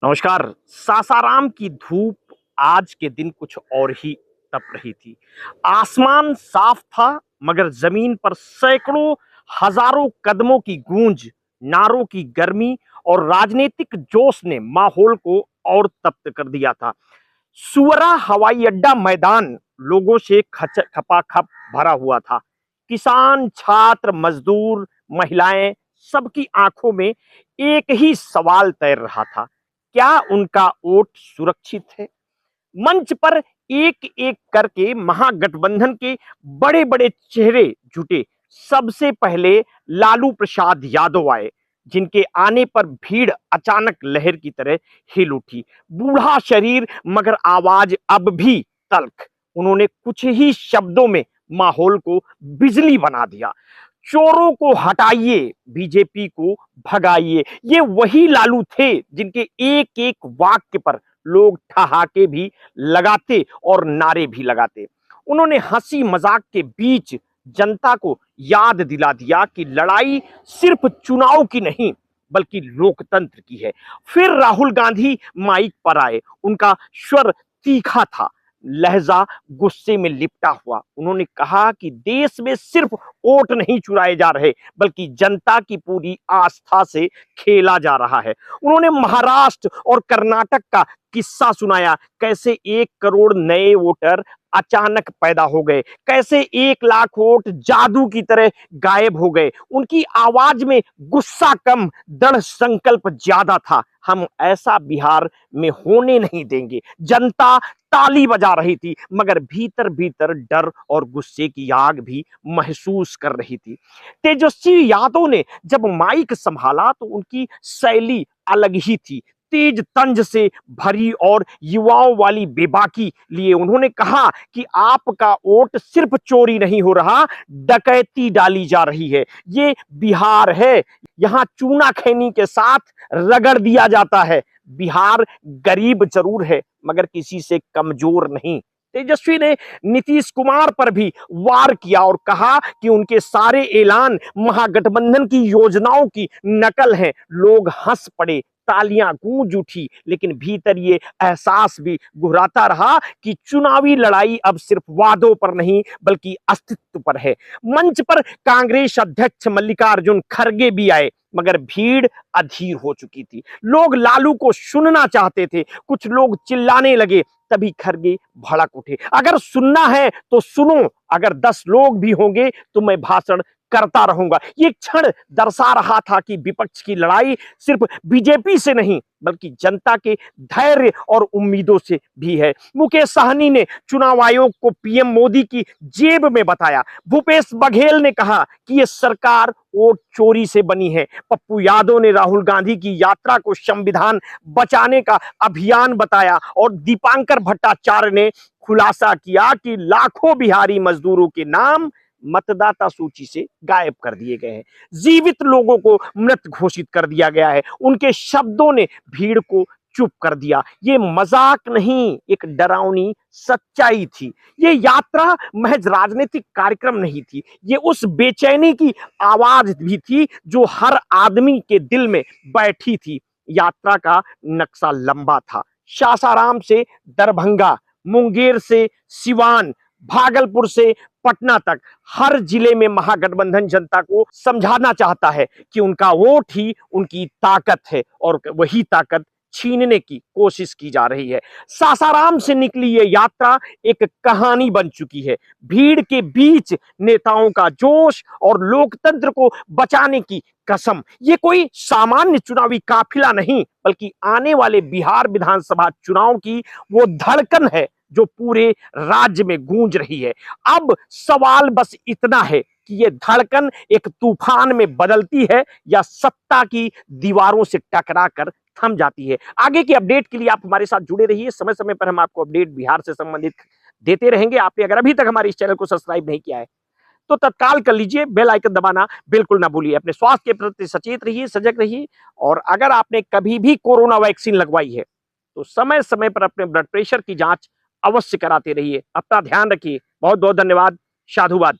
नमस्कार। सासाराम की धूप आज के दिन कुछ और ही तप रही थी। आसमान साफ था, मगर जमीन पर सैकड़ों हजारों कदमों की गूंज, नारों की गर्मी और राजनीतिक जोश ने माहौल को और तप्त कर दिया था। सुअरा हवाई अड्डा मैदान लोगों से खपाखप भरा हुआ था। किसान, छात्र, मजदूर, महिलाएं, सबकी आंखों में एक ही सवाल तैर रहा था, क्या उनका वोट सुरक्षित है? मंच पर एक एक करके महागठबंधन के बड़े बड़े चेहरे जुटे। सबसे पहले लालू प्रसाद यादव आए, जिनके आने पर भीड़ अचानक लहर की तरह हिल उठी। बूढ़ा शरीर, मगर आवाज अब भी तल्ख। उन्होंने कुछ ही शब्दों में माहौल को बिजली बना दिया। चोरों को हटाइए, बीजेपी को भगाइए। ये वही लालू थे जिनके एक एक वाक्य पर लोग ठहाके भी लगाते और नारे भी लगाते। उन्होंने हंसी मजाक के बीच जनता को याद दिला दिया कि लड़ाई सिर्फ चुनाव की नहीं, बल्कि लोकतंत्र की है। फिर राहुल गांधी माइक पर आए। उनका स्वर तीखा था, लहजा गुस्से में लिपटा हुआ। उन्होंने कहा कि देश में सिर्फ वोट नहीं चुराए जा रहे, बल्कि जनता की पूरी आस्था से खेला जा रहा है। उन्होंने महाराष्ट्र और कर्नाटक का किस्सा सुनाया, कैसे 1 करोड़ नए वोटर अचानक पैदा हो गए, कैसे 1 लाख वोट जादू की तरह गायब हो गए। उनकी आवाज में गुस्सा कम, दृढ़ संकल्प ज्यादा था। हम ऐसा बिहार में होने नहीं देंगे। जनता ताली बजा रही थी, मगर भीतर भीतर डर और गुस्से की आग भी महसूस कर रही थी। तेजस्वी यादव ने जब माइक संभाला तो उनकी शैली अलग ही थी, तेज तंज से भरी और युवाओं वाली बेबाकी लिए। उन्होंने कहा कि आपका वोट सिर्फ चोरी नहीं हो रहा, डकैती डाली जा रही है। ये बिहार है, यहाँ चूना खैनी के साथ रगड़ दिया जाता है। बिहार गरीब जरूर है, मगर किसी से कमजोर नहीं। तेजस्वी ने नीतीश कुमार पर भी वार किया और कहा कि उनके सारे ऐलान महागठबंधन की योजनाओं की नकल हैं। लोग हंस पड़े, तालियां गूंज उठी, लेकिन भीतर ये एहसास भी गुहराता रहा कि चुनावी लड़ाई अब सिर्फ वादों पर नहीं, बल्कि अस्तित्व पर है। मंच पर कांग्रेस अध्यक्ष मल्लिकार्जुन खड़गे भी आए, मगर भीड़ अधीर हो चुकी थी। लोग लालू को सुनना चाहते थे, कुछ लोग चिल्लाने लगे। तभी खड़गे भड़क उठे, अगर सुनना है तो सुनो, अगर 10 लोग भी होंगे तो मैं भाषण करता रहूंगा। ये क्षण दर्शा रहा था कि विपक्ष की लड़ाई सिर्फ बीजेपी से नहीं, बल्कि जनता के धैर्य और उम्मीदों से भी है। मुकेश सहनी ने चुनाव आयोग को पीएम मोदी की जेब में बताया। भूपेश बघेल ने कहा कि यह सरकार वोट चोरी से बनी है। पप्पू यादव ने राहुल गांधी की यात्रा को संविधान बचाने का अभियान बताया और दीपांकर भट्टाचार्य ने खुलासा किया कि लाखों बिहारी मजदूरों के नाम मतदाता सूची से गायब कर दिए गए हैं। जीवित लोगों को मृत घोषित कर दिया गया है। उनके शब्दों ने भीड़ को चुप कर दिया। ये मजाक नहीं, एक डरावनी सच्चाई थी। ये यात्रा महज राजनीतिक कार्यक्रम नहीं थी, ये उस बेचैनी की आवाज भी थी जो हर आदमी के दिल में बैठी थी। यात्रा का नक्शा लंबा था, सासाराम से दरभंगा, मुंगेर से सिवान, भागलपुर से पटना तक। हर जिले में महागठबंधन जनता को समझाना चाहता है कि उनका वोट ही उनकी ताकत है, और वही ताकत छीनने की कोशिश की जा रही है। सासाराम से निकली ये यात्रा एक कहानी बन चुकी है। भीड़ के बीच नेताओं का जोश और लोकतंत्र को बचाने की कसम। ये कोई सामान्य चुनावी काफिला नहीं, बल्कि आने वाले बिहार विधानसभा चुनाव की वो धड़कन है जो पूरे राज्य में गूंज रही है। अब सवाल बस इतना है कि ये धड़कन एक तूफान में बदलती है या सत्ता की दीवारों से टकरा कर थम जाती है। आगे की अपडेट के लिए आप हमारे साथ जुड़े रहिए। समय समय पर हम आपको अपडेट बिहार से संबंधित देते रहेंगे। आपने अगर अभी तक हमारे इस चैनल को सब्सक्राइब नहीं किया है तो तत्काल कर लीजिए, बेल आइकन दबाना बिल्कुल ना भूलिए। अपने स्वास्थ्य के प्रति सचेत रहिए, सजग रहिए। और अगर आपने कभी भी कोरोना वैक्सीन लगवाई है तो समय समय पर अपने ब्लड प्रेशर की जांच अवश्य कराते रहिए। अपना ध्यान रखिए। बहुत बहुत धन्यवाद। साधुवाद।